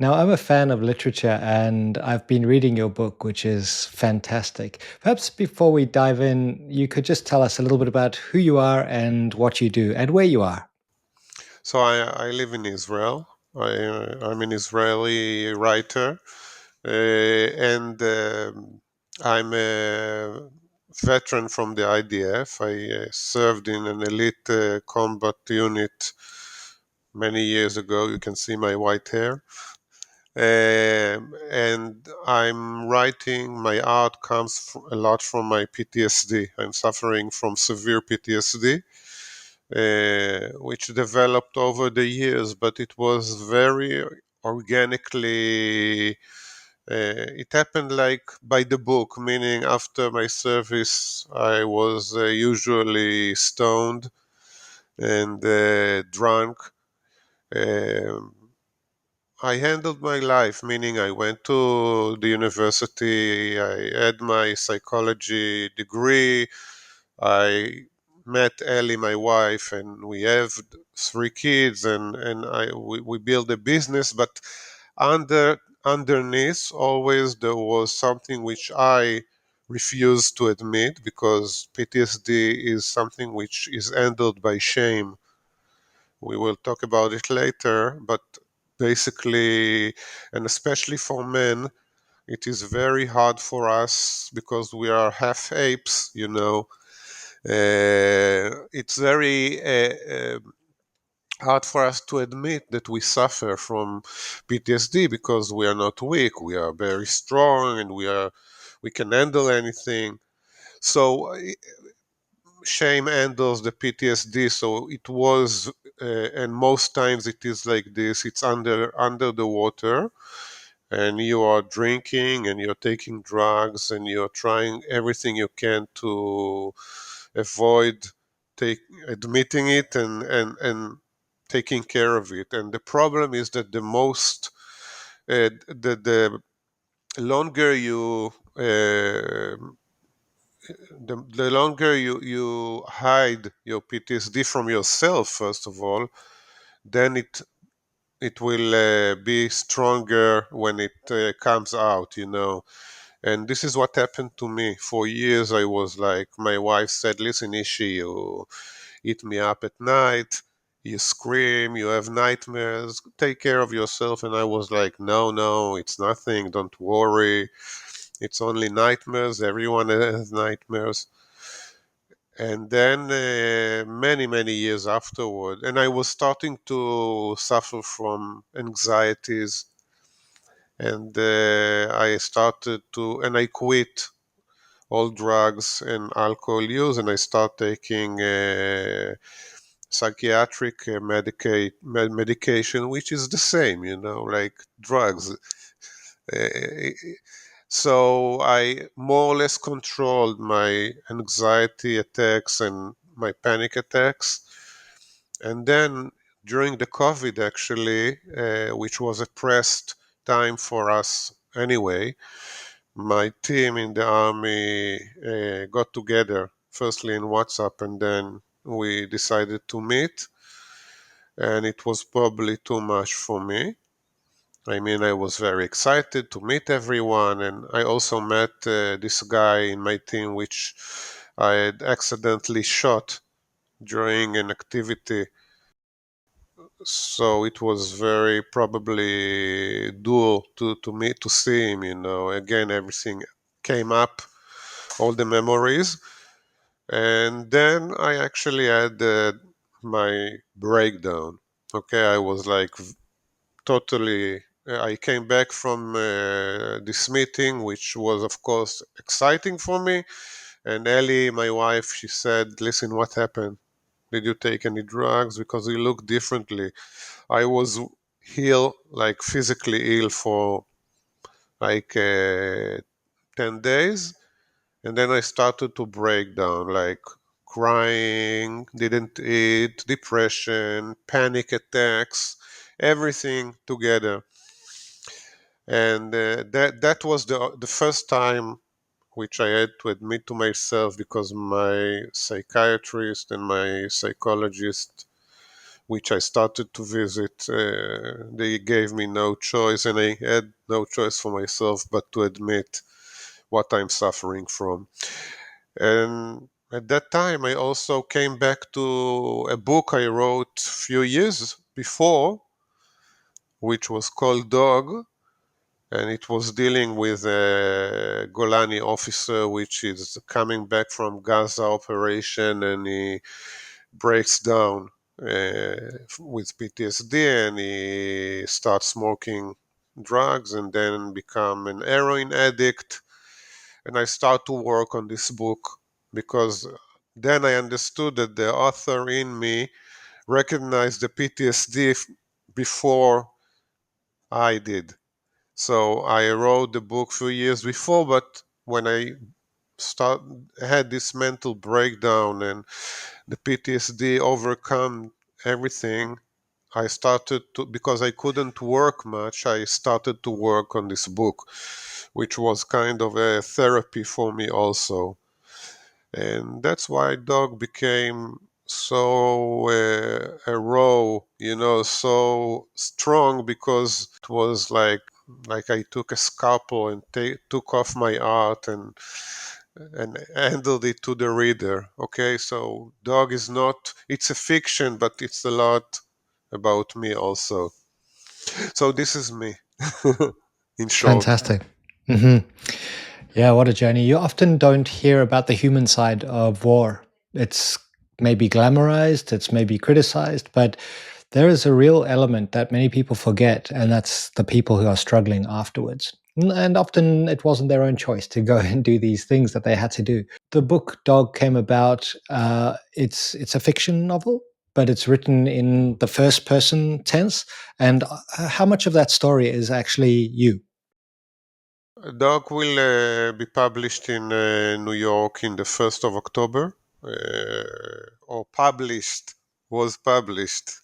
Now, I'm a fan of literature and I've been reading your book, which is fantastic. Perhaps before we dive in, you could just tell us a little bit about who you are and what you do and where you are. So I live in Israel. I'm an Israeli writer, and I'm a veteran from the IDF. I served in an elite combat unit many years ago. You can see my white hair. And I'm writing, my art comes a lot from my PTSD. I'm suffering from severe PTSD, which developed over the years, but it was very organically. It happened like by the book, meaning after my service, I was usually stoned and drunk. Um, I handled my life, meaning I went to the university, I had my psychology degree, I met Ellie, my wife, and we have three kids, and we built a business. But underneath, always there was something which I refused to admit because PTSD is something which is handled by shame. We will talk about it later, but basically, and especially for men, it is very hard for us because we are half apes, it's very hard for us to admit that we suffer from PTSD because we are not weak. We are very strong, and we can handle anything. So shame handles the PTSD. So it was, and most times it is like this. It's under the water, and you are drinking, and you're taking drugs, and you're trying everything you can to avoid take admitting it and taking care of it. And the problem is that the longer you the longer you hide your PTSD from yourself, first of all, then it will be stronger when it comes out, And this is what happened to me. For years, I was like, my wife said, "Listen, Ishi, you eat me up at night, you scream, you have nightmares, take care of yourself." And I was like, "No, no, it's nothing, don't worry. It's only nightmares. Everyone has nightmares." And then many, many years afterward, and I was starting to suffer from anxieties, and and I quit all drugs and alcohol use, and I start taking psychiatric medication, which is the same, like drugs. Uh, so I more or less controlled my anxiety attacks and my panic attacks. And then during the COVID, actually, which was a pressed time for us anyway, my team in the army got together, firstly in WhatsApp, and then we decided to meet. And it was probably too much for me. I mean, I was very excited to meet everyone, and I also met this guy in my team, which I had accidentally shot during an activity. So it was very probably dual to me to see him. Again, everything came up, all the memories, and then I actually had my breakdown. Okay, I was like totally. I came back from this meeting, which was, of course, exciting for me. And Ellie, my wife, she said, "Listen, what happened? Did you take any drugs? Because you look differently." I was ill, like physically ill for like 10 days. And then I started to break down, like crying, didn't eat, depression, panic attacks, everything together. And that was the first time which I had to admit to myself because my psychiatrist and my psychologist which I started to visit. They gave me no choice, and I had no choice for myself but to admit what I'm suffering from. And at that time, I also came back to a book I wrote a few years before, which was called Dog, and it was dealing with a Golani officer which is coming back from Gaza operation, and he breaks down with PTSD, and he starts smoking drugs and then become an heroin addict. And I start to work on this book because then I understood that the author in me recognized the PTSD before I did. So I wrote the book 2 years before, but when I start had this mental breakdown and the PTSD overcome everything, I started to, because I couldn't work much, I started to work on this book, which was kind of a therapy for me also. And that's why Dog became so a raw, so strong, because it was like I took a scalpel and took off my art and handled it to the reader. Okay, so Dog is not, it's a fiction, but it's a lot about me also. So this is me in short. Fantastic. Hmm. Yeah, what a journey. You often don't hear about the human side of war. It's maybe glamorized, it's maybe criticized, but there is a real element that many people forget, and that's the people who are struggling afterwards. And often it wasn't their own choice to go and do these things that they had to do. The book Dog came about. It's a fiction novel, but it's written in the first person tense. And how much of that story is actually you? Dog will be published in New York in the 1st of October, or was published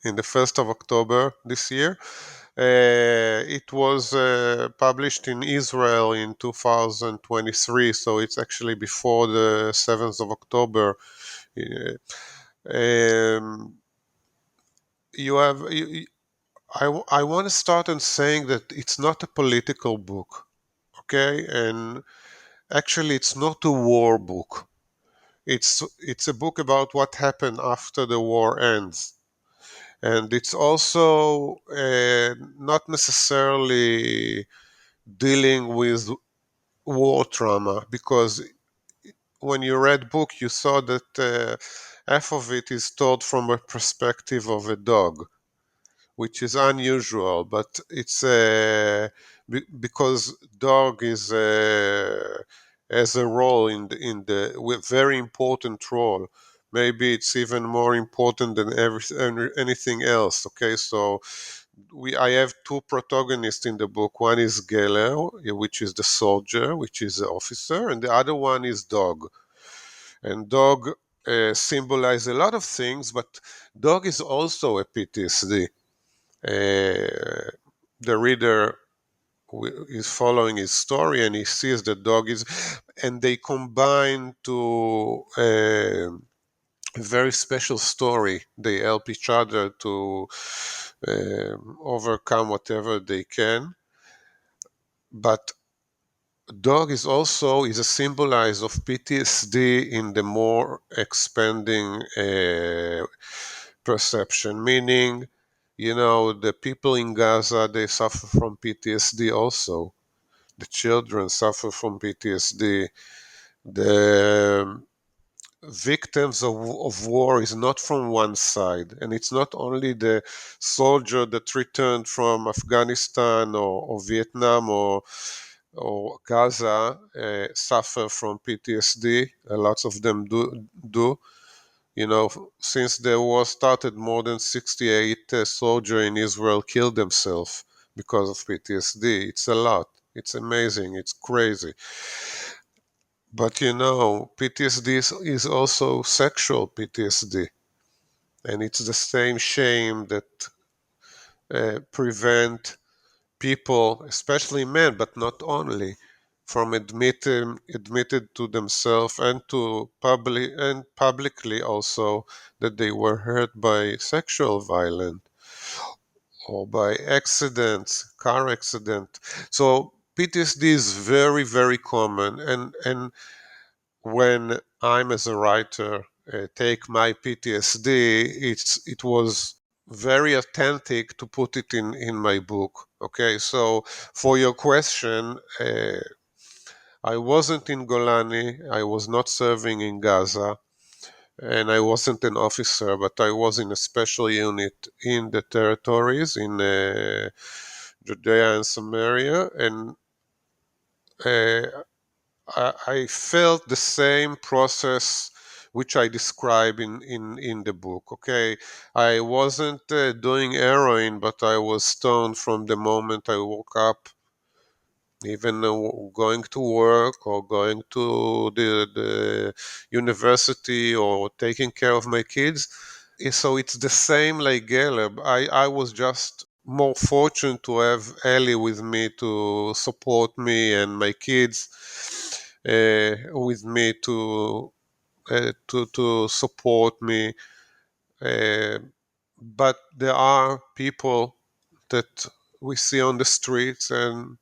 in the 1st of October this year. It was published in Israel in 2023, so it's actually before the 7th of October. Uh, um, you have, I want to start on saying that it's not a political book, okay? And actually, it's not a war book. It's a book about what happened after the war ends, and it's also not necessarily dealing with war trauma, because when you read book, you saw that half of it is told from a perspective of a dog, which is unusual, but it's because dog is has a role in the with very important role. Maybe it's even more important than anything else. Okay, so I have two protagonists in the book. One is Geller, which is the soldier, which is the officer, and the other one is Dog. And Dog symbolize a lot of things, but Dog is also a PTSD. The reader is following his story, and he sees the dog is, and they combine to a very special story. They help each other to overcome whatever they can. But dog is a symbolize of PTSD in the more expanding perception, meaning, the people in Gaza, they suffer from PTSD also. The children suffer from PTSD. The victims of war is not from one side, and it's not only the soldier that returned from Afghanistan or Vietnam or Gaza suffer from PTSD. Lots of them do. Since the war started, more than 68 soldiers in Israel killed themselves because of PTSD. It's a lot. It's amazing. It's crazy. But PTSD is also sexual PTSD, and it's the same shame that prevent people, especially men, but not only, from admitted to themselves and to publicly also that they were hurt by sexual violence or by accidents, car accident. So PTSD is very, very common, and when I'm as a writer take my PTSD, it was very authentic to put it in my book. Okay, so for your question, I wasn't in Golani, I was not serving in Gaza, and I wasn't an officer, but I was in a special unit in the territories in Judea and Samaria, and uh, I felt the same process which I describe in the book. Okay, I wasn't doing heroin, but I was stoned from the moment I woke up, even going to work or going to the university or taking care of my kids. So it's the same like Caleb. I was just more fortunate to have Ellie with me to support me and my kids with me to support me. Uh, but there are people that we see on the streets, and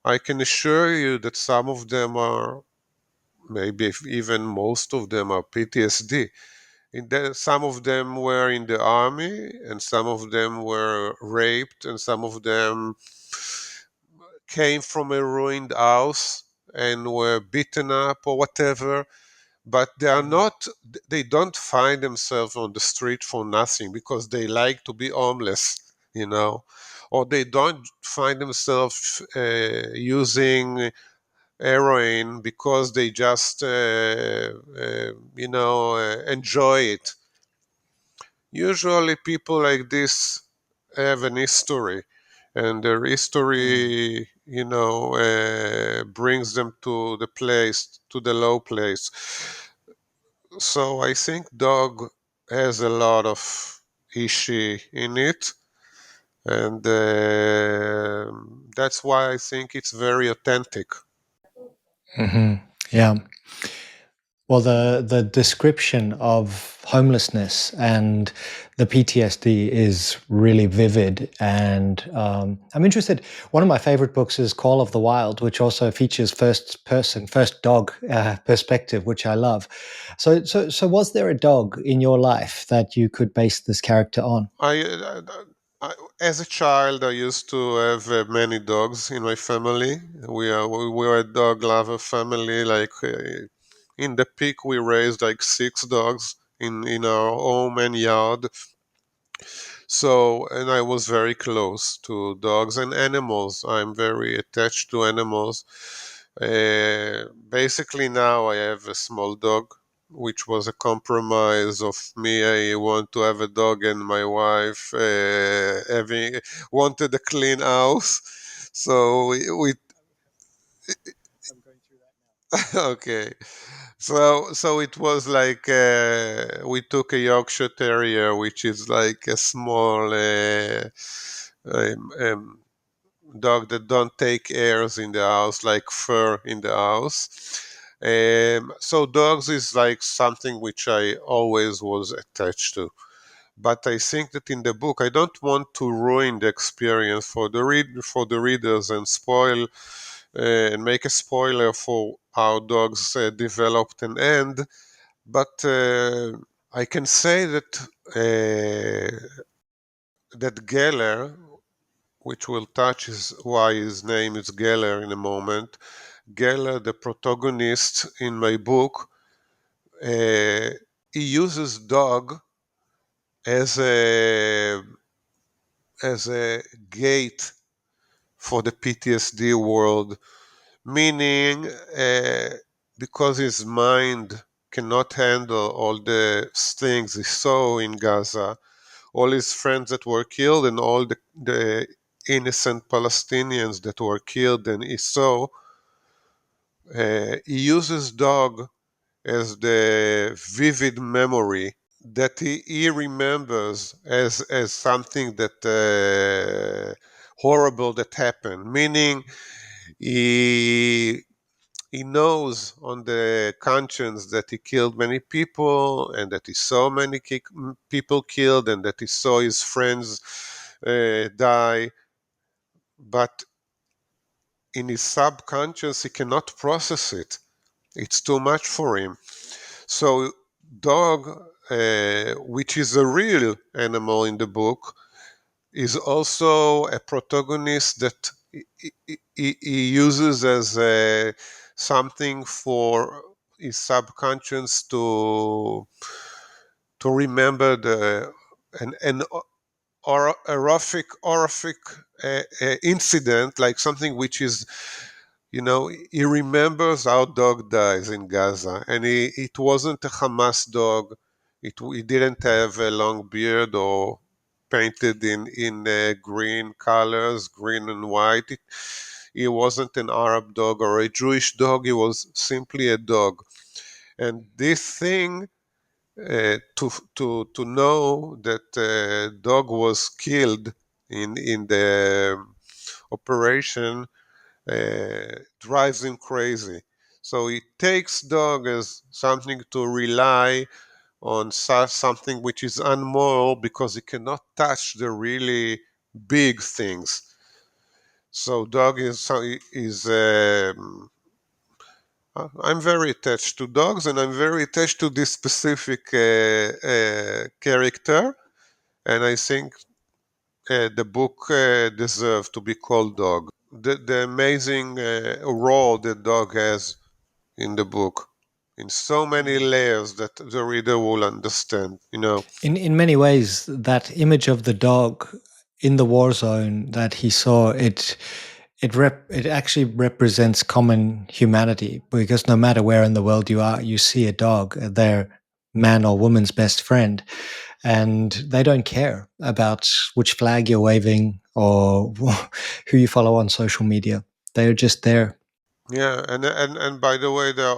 I can assure you that some of them are, maybe if even most of them are PTSD. Some of them were in the army, and some of them were raped, and some of them came from a ruined house and were beaten up or whatever. But they are not, they don't find themselves on the street for nothing because they like to be homeless, or they don't find themselves using heroin because they just enjoy it. Usually people like this have an history, and their Mm. history brings them to the low place. So I think dog has a lot of ishi in it, and that's why I think it's very authentic. Hmm. Yeah. Well, the description of homelessness and the PTSD is really vivid, and I'm interested. One of my favorite books is Call of the Wild, which also features first person, first dog perspective, which I love. So, was there a dog in your life that you could base this character on? As a child, I used to have many dogs in my family. We were a dog lover family. Like in the peak, we raised like 6 dogs in our home and yard. So, and I was very close to dogs and animals. I'm very attached to animals. Basically, now I have a small dog, which was a compromise of me. I want to have a dog, and my wife having wanted a clean house. So we okay. So it was like we took a Yorkshire Terrier, which is like a small um, dog that don't take airs in the house, like fur in the house. So dogs is like something which I always was attached to. But I think that in the book, I don't want to ruin the experience for the readers and spoil and make a spoiler for how dogs developed and end. But I can say that Geller, which will touch why his name is Geller in a moment. Geller, the protagonist in my book, uh, he uses dog as a gate for the PTSD world, meaning because his mind cannot handle all the things he saw in Gaza, all his friends that were killed, and all the innocent Palestinians that were killed, and he saw. He uses dog as the vivid memory that he remembers as something that horrible that happened. Meaning, he he knows on the conscience that he killed many people and that he saw many people killed and that he saw his friends die, but in his subconscious he cannot process it. It's too much for him. So dog, which is a real animal in the book, is also a protagonist that he uses as something for his subconscious to remember an horrific incident, like something which is, he remembers how dog dies in Gaza, and it wasn't a Hamas dog. It didn't have a long beard or painted in green colors, green and white. It wasn't an Arab dog or a Jewish dog. It was simply a dog. And this thing, to know that dog was killed in the operation, drives him crazy. So it takes dog as something to rely on something which is unmoral because it cannot touch the really big things. So dog I'm very attached to dogs, and I'm very attached to this specific character, and I think the book deserves to be called Dog. The amazing role the dog has in the book, in so many layers that the reader will understand. In many ways, that image of the dog in the war zone that he saw, it actually represents common humanity, because no matter where in the world you are, you see a dog, they're man or woman's best friend, and they don't care about which flag you're waving or who you follow on social media. They're just there. Yeah, and by the way, they're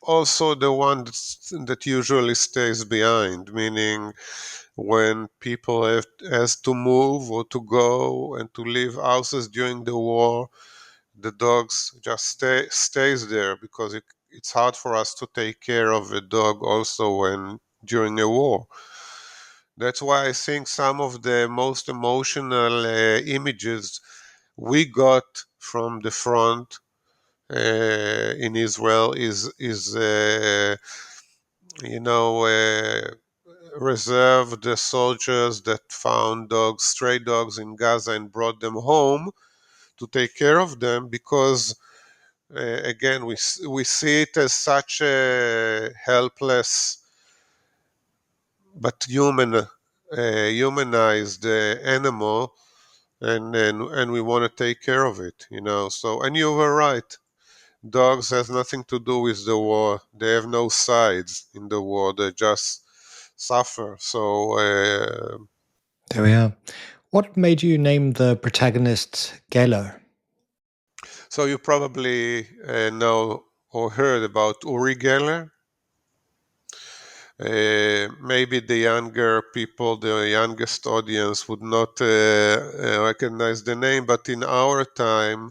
also the one that usually stays behind, meaning when people has to move or to go and to leave houses during the war, the dogs just stays there because it's hard for us to take care of a dog also when during a war. That's why I think some of the most emotional images we got from the front in Israel is you know reserved the soldiers that found stray dogs in Gaza and brought them home to take care of them, because again we see it as such a helpless but humanized animal, and we want to take care of it. So, and you were right. Dogs has nothing to do with the war. They have no sides in the war. They just suffer. So, There we are. What made you name the protagonist Geller? so you probably know or heard about Uri Geller. Maybe the younger people, the youngest audience, would not recognize the name, but in our time,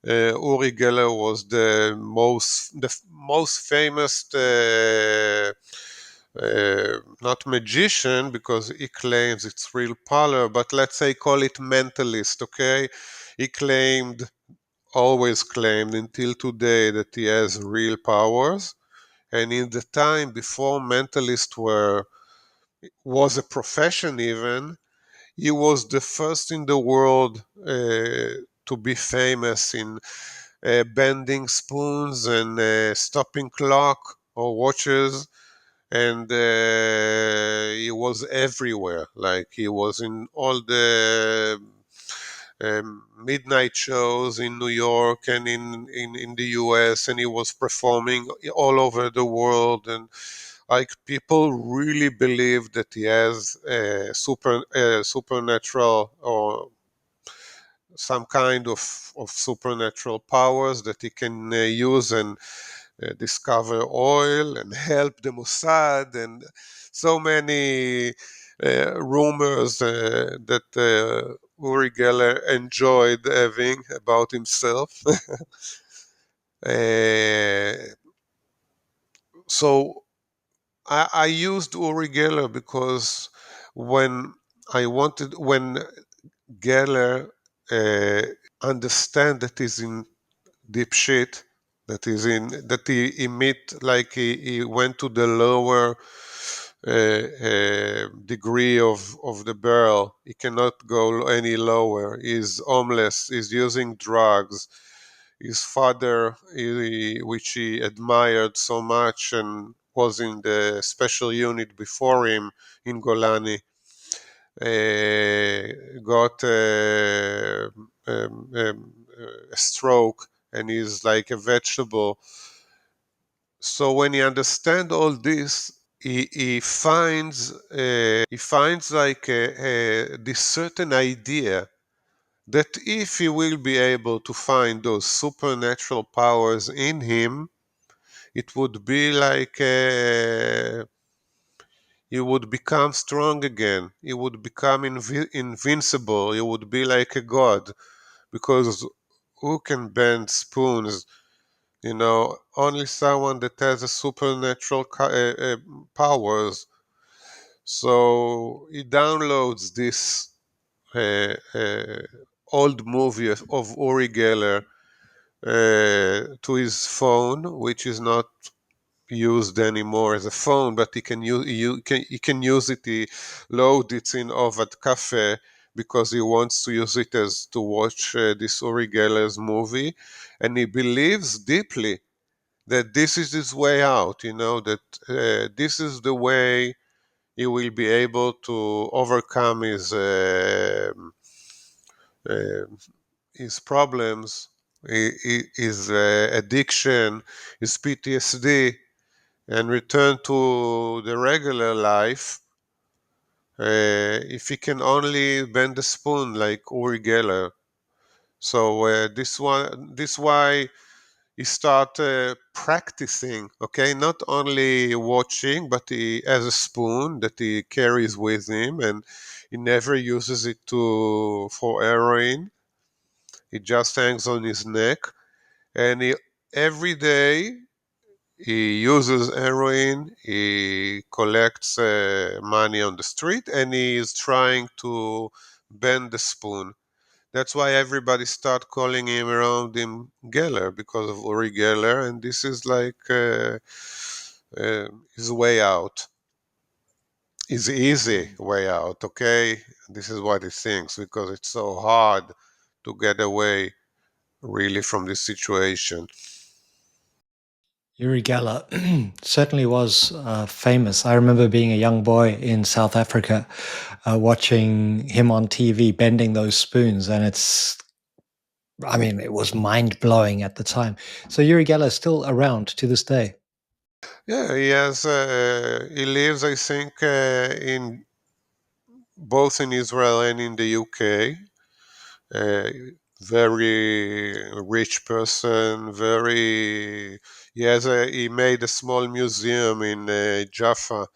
Uri Geller was the most famous, not magician, because he claims it's real power, but let's say call it mentalist. Okay, he always claimed until today that he has real powers. And in the time before mentalists was a profession even, he was the first in the world to be famous in bending spoons and stopping clock or watches. And he was everywhere. Like, he was in all the midnight shows in New York and in the US, and he was performing all over the world. And like, people really believe that he has supernatural or some kind of supernatural powers that he can use and discover oil and help the Mossad, and so many rumors that Uri Geller enjoyed having about himself. Uh, so I used Uri Geller because when when Geller understand that he's in deep shit, that he emit like he went to the lower degree of the barrel. He cannot go any lower. He's homeless. He's using drugs. His father, which he admired so much and was in the special unit before him in Golani, got a stroke and is like a vegetable. So when he understands all this, he finds like this certain idea that if he will be able to find those supernatural powers in him, it would be like he would become strong again. He would become invincible. He would be like a god because who can bend spoons? Only someone that has a supernatural powers. So he downloads this uh, old movie of Uri Geller to his phone, which is not used anymore as a phone, but he can use it. He load it in Ovad Cafe because he wants to use it as to watch this Uri Geller's movie, and he believes deeply that this is his way out. That this is the way he will be able to overcome uh, his problems, his addiction, his PTSD, and return to the regular life if he can only bend the spoon like Uri Geller. So this why he start practicing. Okay, not only watching, but he has a spoon that he carries with him, and he never uses it to for heroin. It just hangs on his neck, and every day he uses heroin, he collects money on the street, and he is trying to bend the spoon. That's why everybody start calling him around him Geller because of Uri Geller, and this is like his way out, his easy way out. Okay, this is what he thinks because it's so hard to get away really from this situation. Uri Geller certainly was famous. I remember being a young boy in South Africa, watching him on TV bending those spoons, and I mean, it was mind blowing at the time. So Uri Geller is still around to this day. Yeah, he has. He lives, I think, in both in Israel and in the UK. Uh, Very rich person. Very. He made a small museum in Jaffa,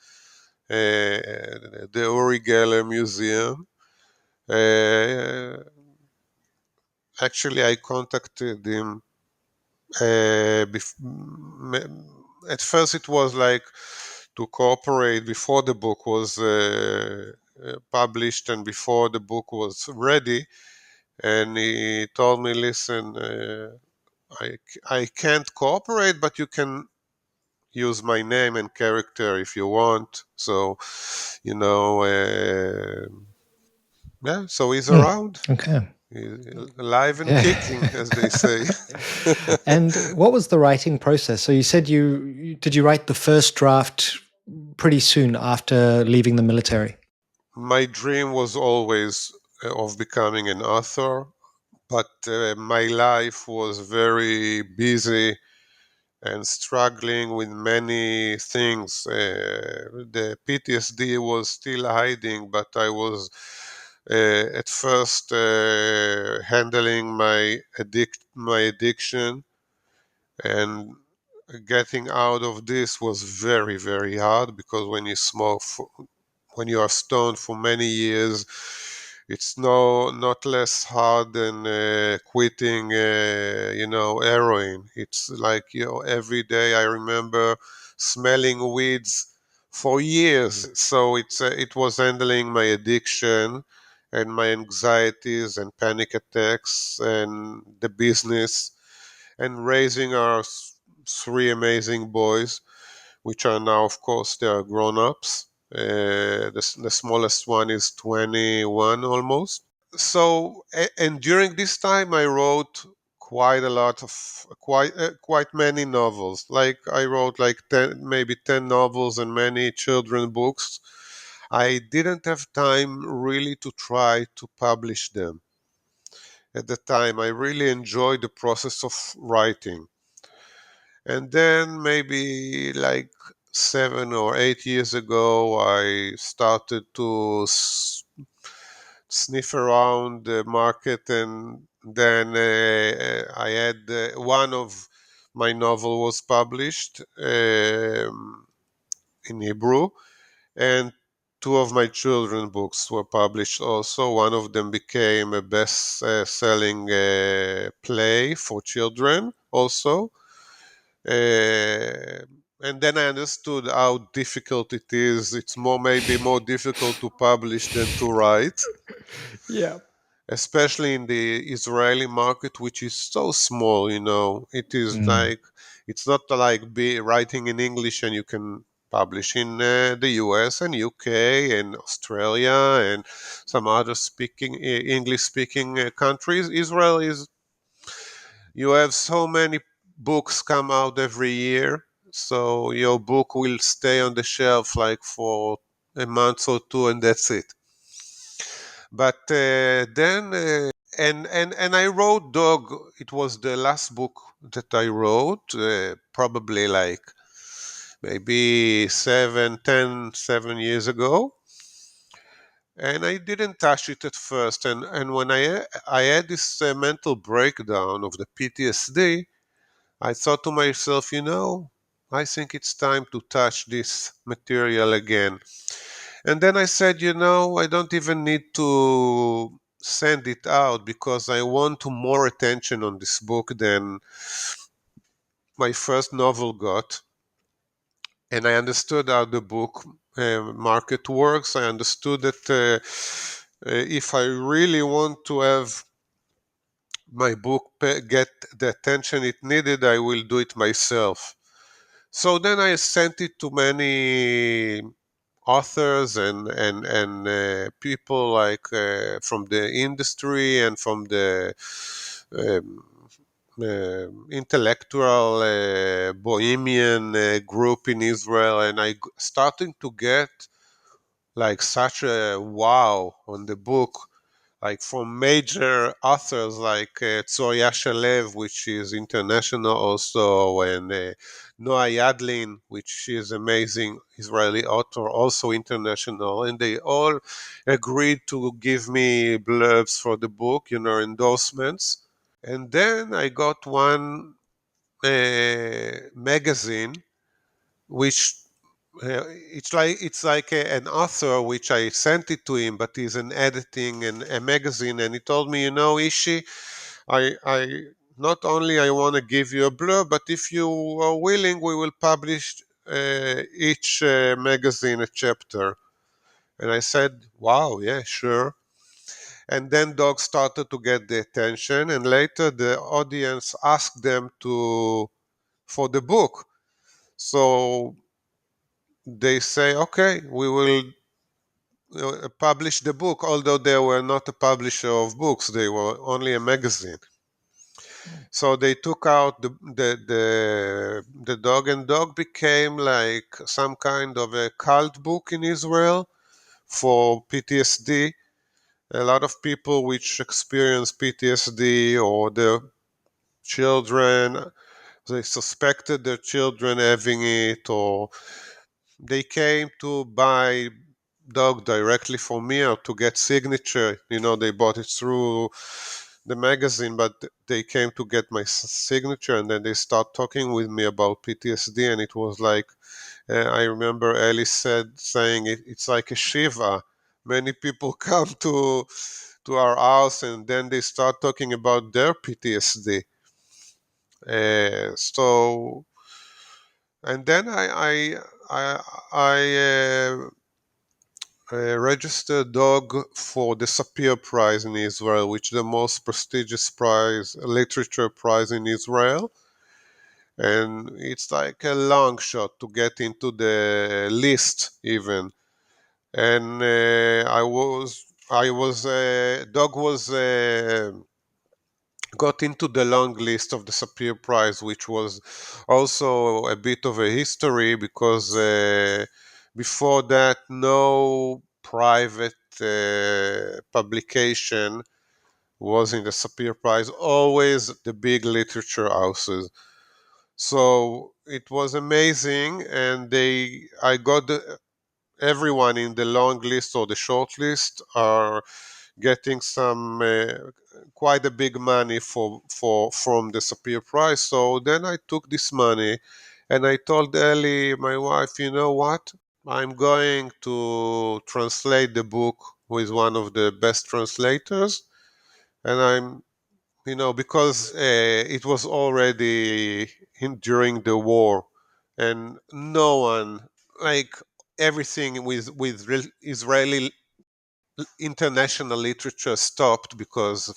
the Uri Geller Museum. Uh, Actually, I contacted him. At first, it was like to cooperate before the book was published and before the book was ready. And he told me, listen, I can't cooperate, but you can use my name and character if you want. So, you know, uh, yeah, so he's Hmm. around. Okay. He's alive and Yeah. kicking, as they say. And what was the writing process? So you said did you write the first draft pretty soon after leaving the military? My dream was always of becoming an author, but my life was very busy and struggling with many things. The PTSD was still hiding, but I was at first handling my addiction, and getting out of this was very very hard because when you are stoned for many years, It's no not less hard than quitting, heroin. It's like, every day I remember smelling weeds for years. So it was handling my addiction and my anxieties and panic attacks and the business and raising our three amazing boys, which are now, of course, they are grown-ups. The smallest one is 21 almost. So, and during this time, I wrote quite a lot of quite many novels. Like I wrote like 10, maybe 10 novels and many children books. I didn't have time really to try to publish them at the time. I really enjoyed the process of writing. And then maybe like 7 or 8 years ago, I started to sniff around the market, and then I had one of my novel was published in Hebrew, and two of my children books were published also. One of them became a best-selling play for children also. Uh, and then I understood how difficult it is. It's maybe more difficult to publish than to write, Yeah. especially in the Israeli market, which is so small. It is Mm. like, it's not like be writing in English and you can publish in the US and UK and Australia and some other English speaking countries. Israel is, you have so many books come out every year, so your book will stay on the shelf like for a month or two, and that's it. But then and I wrote Dog. It was the last book that I wrote, probably like maybe 7 years ago, and I didn't touch it at first. And when I had this mental breakdown of the PTSD, I thought to myself, I think it's time to touch this material again. And then I said, I don't even need to send it out because I want more attention on this book than my first novel got. And I understood how the book market works. I understood that if I really want to have my book get the attention it needed, I will do it myself. So then I sent it to many authors and people like from the industry and from the um, intellectual bohemian group in Israel, and starting to get like such a wow on the book, like from major authors like Tzoya Shalev, which is international also, and Noah Yadlin, which is amazing Israeli author, also international, and they all agreed to give me blurbs for the book, endorsements. And then I got one magazine, which it's like an author, which I sent it to him, but he's an editing and a magazine, and he told me, Ishi, I not only I want to give you a blurb, but if you are willing, we will publish each magazine a chapter. And I said, wow, yeah, sure. And then dogs started to get the attention, and later the audience asked them to for the book. So they say, okay, we will publish the book, although they were not a publisher of books; they were only a magazine. So they took out the dog, and dog became like some kind of a cult book in Israel for PTSD. A lot of people which experience PTSD or their children, they suspected their children having it, or they came to buy dog directly from me or to get signature. They bought it through the magazine, but they came to get my signature, and then they start talking with me about PTSD, and it was like I remember Alice saying it's like a shiva many people come to our house, and then they start talking about their PTSD. So, and then I registered dog for the Sapir Prize in Israel, which is the most prestigious prize, literature prize in Israel. And it's like a long shot to get into the list even. And dog was got into the long list of the Sapir Prize, which was also a bit of a history because before that, no private publication was in the Sapir Prize, always the big literature houses. So it was amazing, and I got everyone in the long list or the short list are getting some quite a big money for from the Sapir Prize. So then I took this money and I told Ellie, my wife, you know what? I'm going to translate the book with one of the best translators, and because it was already during the war, and no one, like, everything with Israeli international literature stopped because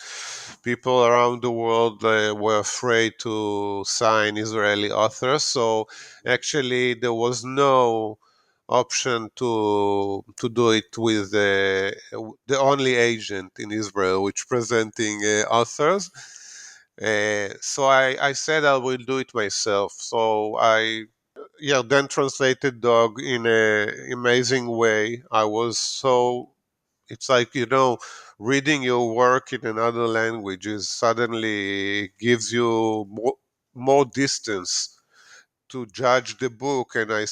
people around the world were afraid to sign Israeli authors. So actually, there was no option to do it with the only agent in Israel which presenting authors. So I said I will do it myself. So I then translated dog in a amazing way. I was so It's like, reading your work in another language is suddenly gives you more distance to judge the book, and I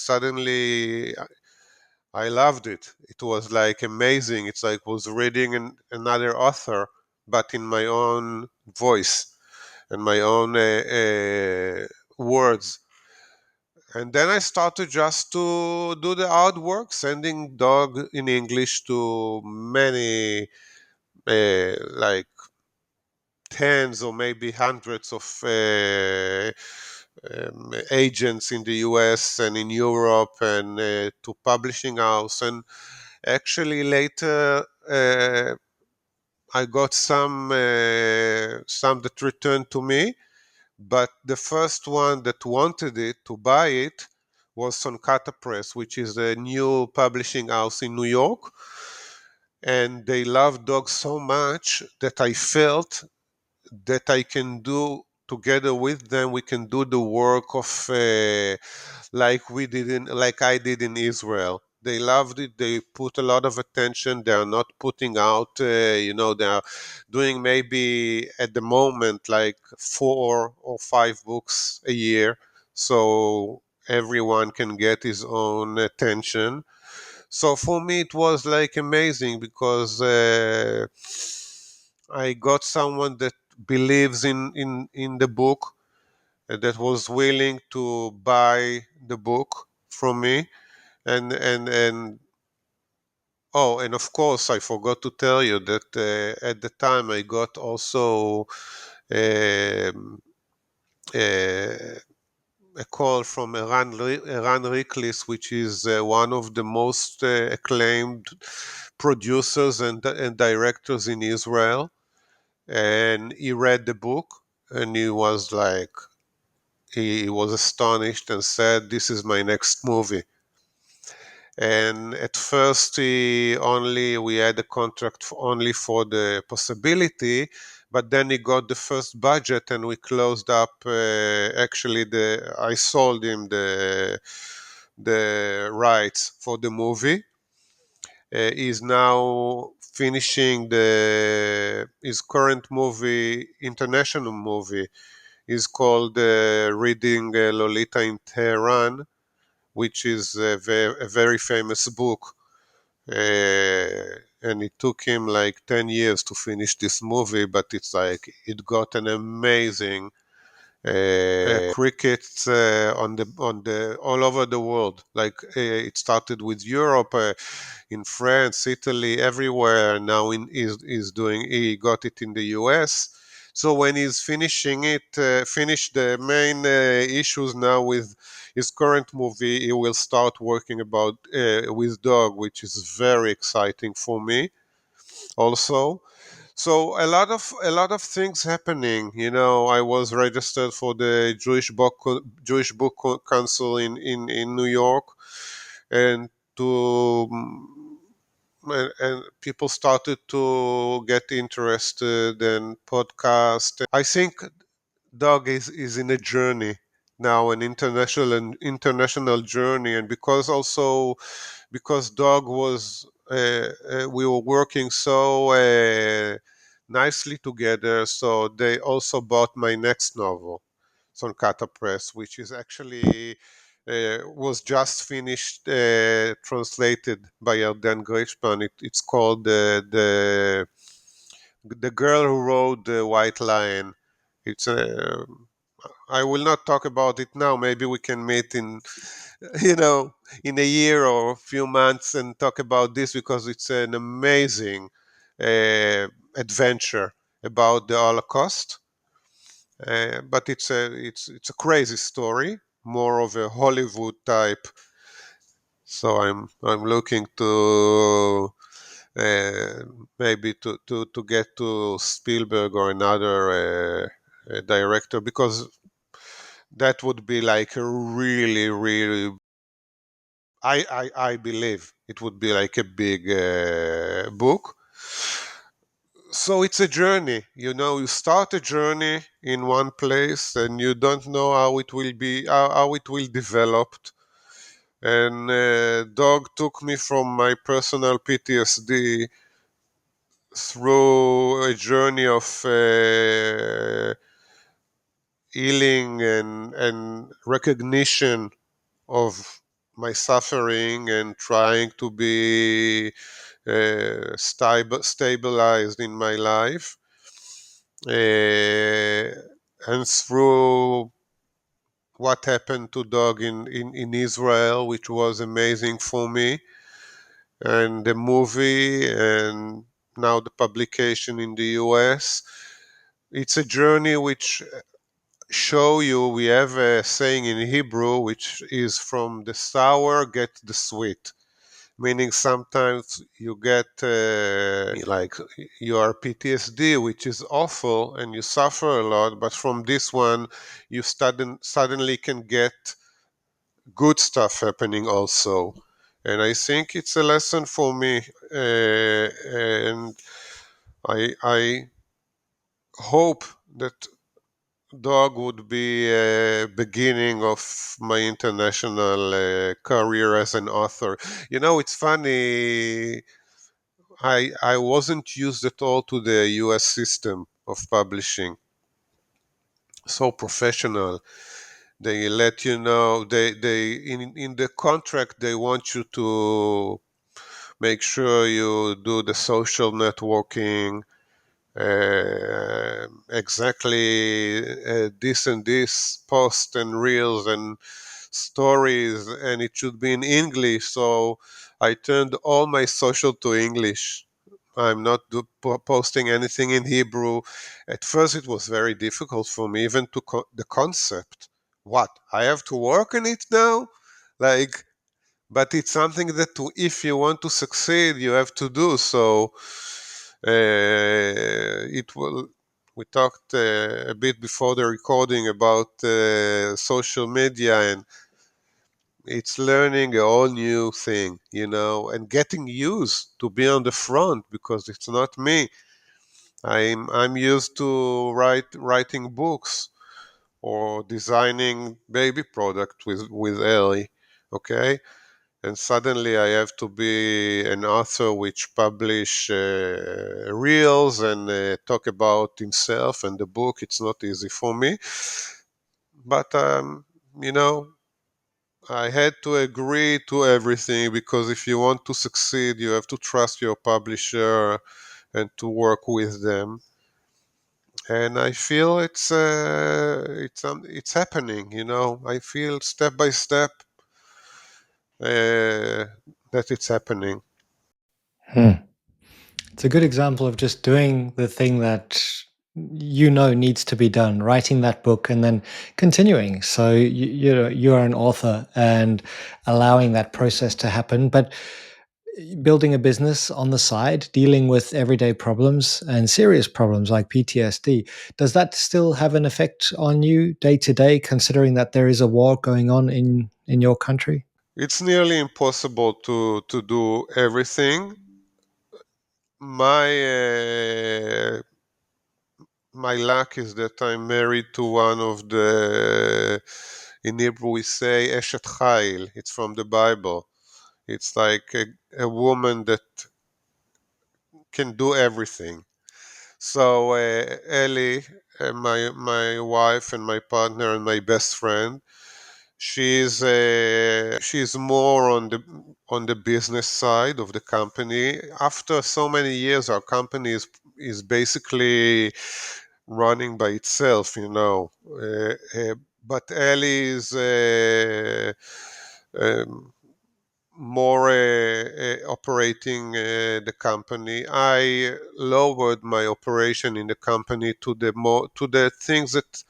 loved it. It was like amazing. It's like was reading another author, but in my own voice and my own words. And then I started just to do the artwork, sending dog in English to many, like tens or maybe hundreds of agents in the US and in Europe, and to publishing house. And actually later I got some that returned to me, but the first one that wanted it to buy it was Sonkata Press, which is a new publishing house in New York. And they love dogs so much that I felt that I can do together with them. We can do the work of like I did in Israel. They loved it. They put a lot of attention. They are not putting out, they are doing maybe at the moment like 4 or 5 books a year, so everyone can get his own attention. So for me, it was like amazing because I got someone that believes in the book, that was willing to buy the book from me, and oh, and of course, I forgot to tell you that at the time I got also um, uh, a call from Eran Riklis, which is one of the most acclaimed producers and directors in Israel. And he read the book, and he was astonished and said, "This is my next movie." And at first, we had a contract only for the possibility, but then he got the first budget, and we closed up. Actually, the I sold him the rights for the movie. He's now finishing his current movie, international movie, is called Reading Lolita in Tehran, which is a very famous book. And it took him like 10 years to finish this movie, but it's like it got an amazing crickets on the all over the world. Like it started with Europe, in France, Italy, everywhere. Now he got it in the U.S. So when he's finished the main issues now with his current movie, he will start working about with dog, which is very exciting for me also. So a lot of things happening. I was registered for the Jewish Book Council in New York, and to and people started to get interested in podcast. I think dog is in a journey now, an international journey, and because dog was we were working so nicely together, so they also bought my next novel, Sonkata Press, which is actually was just finished, translated by Yarden Grishpan. It's called the Girl Who Rode the White Lion. It's I will not talk about it now. Maybe we can meet you know, in a year or a few months and talk about this, because it's an amazing uh, adventure about the Holocaust. But it's a crazy story, more of a Hollywood type. So I'm looking to uh, maybe to get to Spielberg or another director, because that would be like a really, really, I believe it would be like a big book. So it's a journey. You start a journey in one place, and you don't know how it will be, how it will develop. And dog took me from my personal PTSD through a journey of healing and recognition of my suffering, and trying to be stabilized in my life, and through what happened to dog in Israel, which was amazing for me, and the movie, and now the publication in the US. It's a journey which show you, we have a saying in Hebrew which is, from the sour get the sweet, meaning sometimes you get like your PTSD, which is awful, and you suffer a lot, but from this one you suddenly can get good stuff happening also. And I think it's a lesson for me, and I hope that dog would be a beginning of my international career as an author. It's funny. I wasn't used at all to the U.S. system of publishing. So professional. They let you know. They in the contract they want you to make sure you do the social networking, exactly this and this post and reels and stories, and it should be in English. So I turned all my social to English. I'm not posting anything in Hebrew. At first, it was very difficult for me, even to the concept. What, I have to work on it now? Like, but it's something that if you want to succeed, you have to do. So it will. We talked a bit before the recording about social media, and it's learning a whole new thing, and getting used to be on the front, because it's not me. I'm used to writing books or designing baby product with Ellie, okay? And suddenly I have to be an author which publish reels and talk about himself and the book. It's not easy for me, but you know, I had to agree to everything, because if you want to succeed, you have to trust your publisher and to work with them. and I feel it's happening. I feel step by step that it's happening. Hmm. It's a good example of just doing the thing that needs to be done, writing that book and then continuing. So you're an author and allowing that process to happen, but building a business on the side, dealing with everyday problems and serious problems like PTSD, does that still have an effect on you day to day, considering that there is a war going on in your country? It's nearly impossible to do everything. My luck is that I'm married to one of the, in Hebrew we say Eshet Chayil. It's from the Bible. It's like a woman that can do everything. So Ellie, my wife and my partner and my best friend, she's more on the business side of the company. After so many years, our company is basically running by itself, but Ellie is um, more operating the company. I lowered my operation in the company to the things that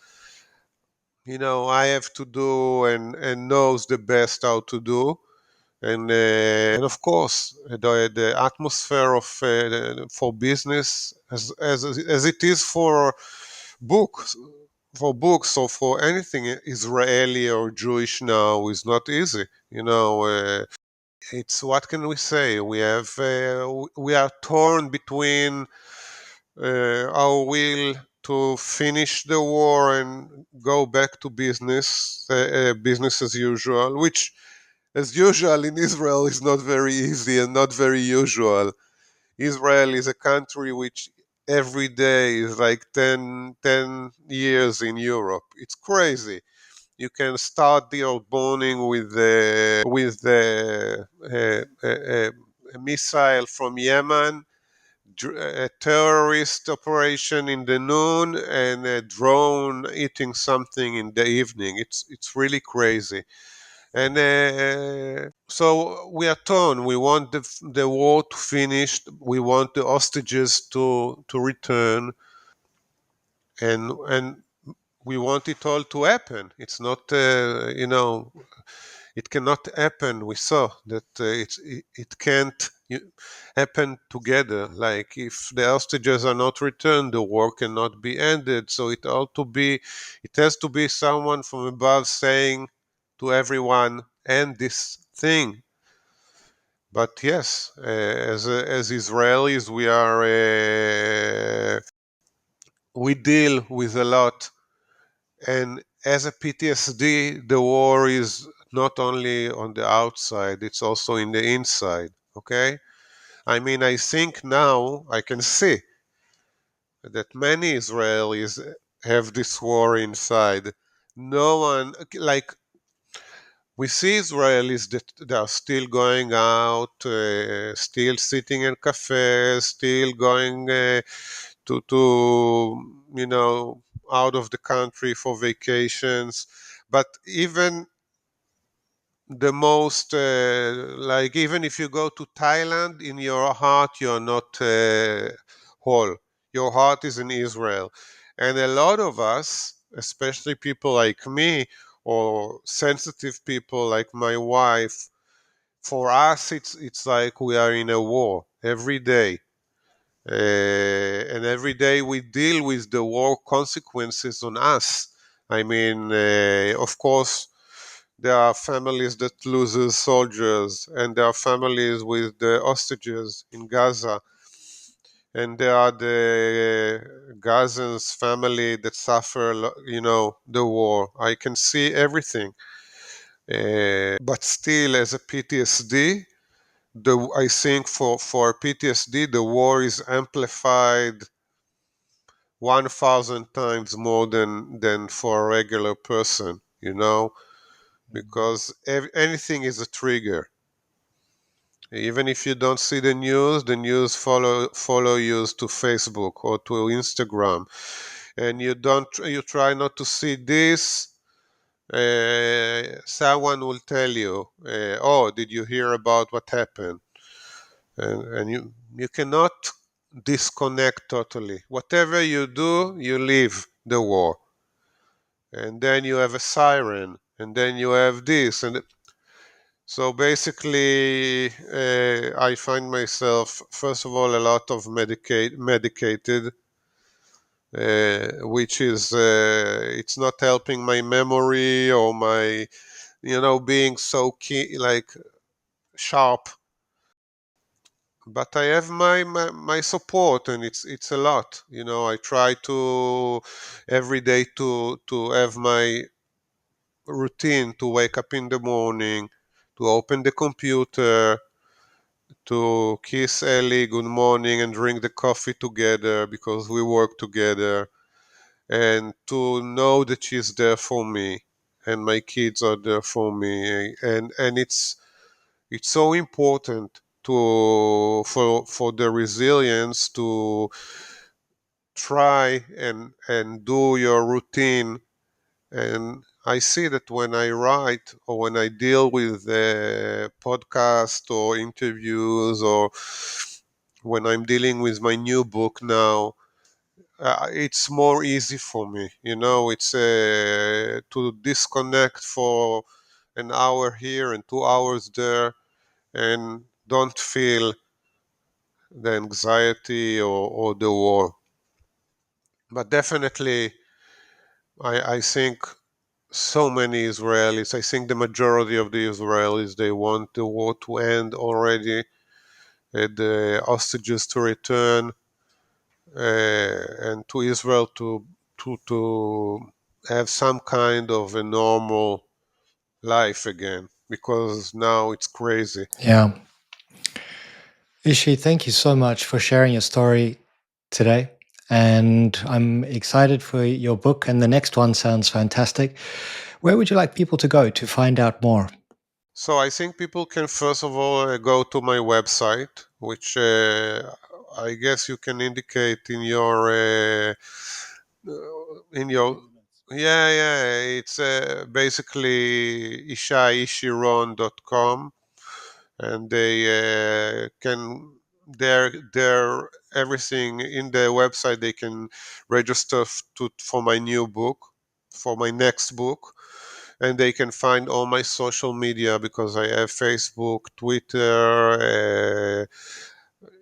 I have to do and knows the best how to do. And of course, the atmosphere of for business as it is books books or for anything Israeli or Jewish now is not easy. It's, what can we say? We are torn between our will to finish the war and go back to business as usual, which, as usual in Israel, is not very easy and not very usual. Israel is a country which every day is like 10 years in Europe. It's crazy. You can start your morning with a missile from Yemen, a terrorist operation in the noon, and a drone eating something in the evening. It's really crazy. And so we are torn. We want the war to finish. We want the hostages to return, and we want it all to happen. It's not, it cannot happen. We saw that it can't happen together. Like, if the hostages are not returned, the war cannot be ended. So it has to be someone from above saying to everyone, end this thing. But yes, as Israelis, we deal with a lot, and as a PTSD, the war is not only on the outside; it's also in the inside. Okay, I mean, I think now I can see that many Israelis have this war inside. No one, like, we see Israelis that they are still going out, still sitting in cafes, still going to out of the country for vacations. But even the most like, even if you go to Thailand, in your heart you're not whole. Your heart is in Israel, and a lot of us, especially people like me or sensitive people like my wife, for us it's like we are in a war every day. And every day we deal with the war consequences on us. I mean, of course, there are families that loses soldiers, and there are families with the hostages in Gaza, and there are the Gazans family that suffer, the war. I can see everything, but still, as a PTSD, I think for PTSD, the war is amplified 1,000 times more than for a regular person, because anything is a trigger. Even if you don't see the news follow you to Facebook or to Instagram. and you try not to see this, someone will tell you, "Oh, did you hear about what happened?" And you cannot disconnect totally. Whatever you do, you leave the war, and then you have a siren, and then you have this, and so basically, I find myself, first of all, a lot of medicated, which is it's not helping my memory or my, being so key, like sharp. But I have my support, and it's a lot. I try to every day to have my routine, to wake up in the morning, to open the computer, to kiss Ellie good morning and drink the coffee together because we work together, and to know that she's there for me and my kids are there for me, and it's so important for the resilience to try and do your routine. And I see that when I write or when I deal with podcast or interviews, or when I'm dealing with my new book now, it's more easy for me. It's to disconnect for an hour here and 2 hours there, and don't feel the anxiety or the war. But definitely, I think so many Israelis, I think the majority of the Israelis, they want the war to end already, the hostages to return, and to Israel to have some kind of a normal life again, because now it's crazy. Yeah. Ishi, thank you so much for sharing your story today. And I'm excited for your book, and the next one sounds fantastic. Where would you like people to go to find out more? So I think people can first of all go to my website, which I guess you can indicate in your yeah, it's basically ishaishiron.com, and they can their everything in the website. They can register for my new book, for my next book, and they can find all my social media, because I have Facebook, Twitter,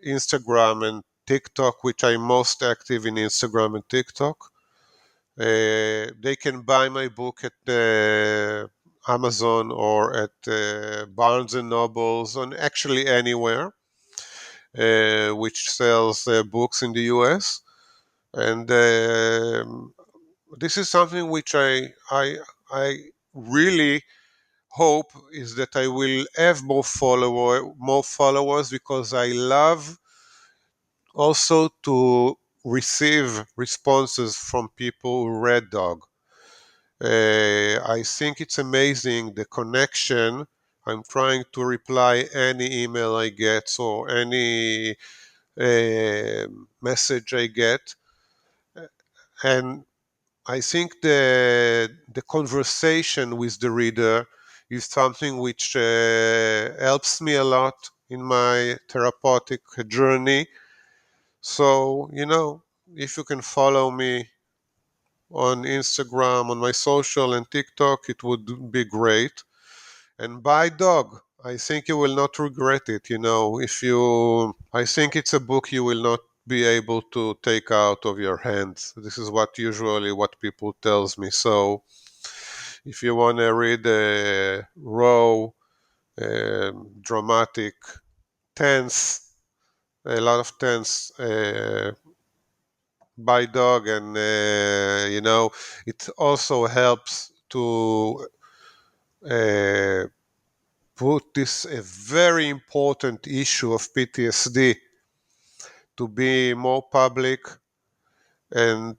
Instagram, and TikTok, which I'm most active in Instagram and TikTok. They can buy my book at Amazon or at Barnes and Nobles, and actually anywhere which sells books in the US. And this is something which I really hope is that I will have more followers, because I love also to receive responses from people who read Dog. I think it's amazing the connection. I'm trying to reply any email I get, or any message I get, and I think the conversation with the reader is something which helps me a lot in my therapeutic journey. So, if you can follow me on Instagram, on my social and TikTok, it would be great. And buy Dog. I think you will not regret it. If you, I think it's a book you will not be able to take out of your hands. This is what people tells me. So if you want to read a raw, dramatic, tense, a lot of tense, buy Dog, and it also helps to uh, put this a very important issue of PTSD to be more public, and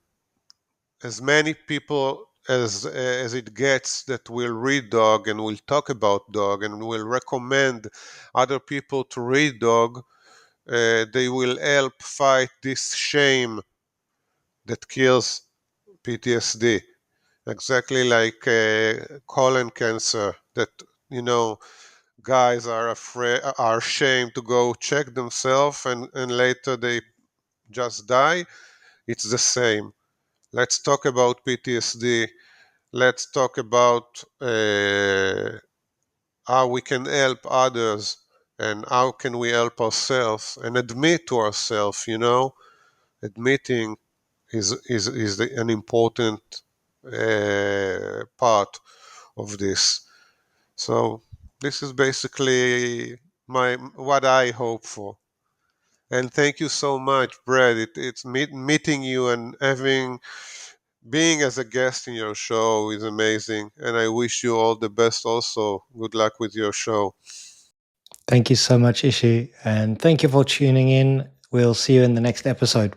as many people as it gets that will read Dog and will talk about Dog and will recommend other people to read Dog, they will help fight this shame that kills PTSD, exactly like colon cancer. That you know, guys are ashamed to go check themselves, and later they just die. It's the same. Let's talk about PTSD. Let's talk about how we can help others and how can we help ourselves and admit to ourselves. Admitting an important part of this. So this is basically my what I hope for. And thank you so much, Brad. It's meeting you and having being as a guest in your show is amazing. And I wish you all the best. Also, good luck with your show. Thank you so much, Ishi, and thank you for tuning in. We'll see you in the next episode.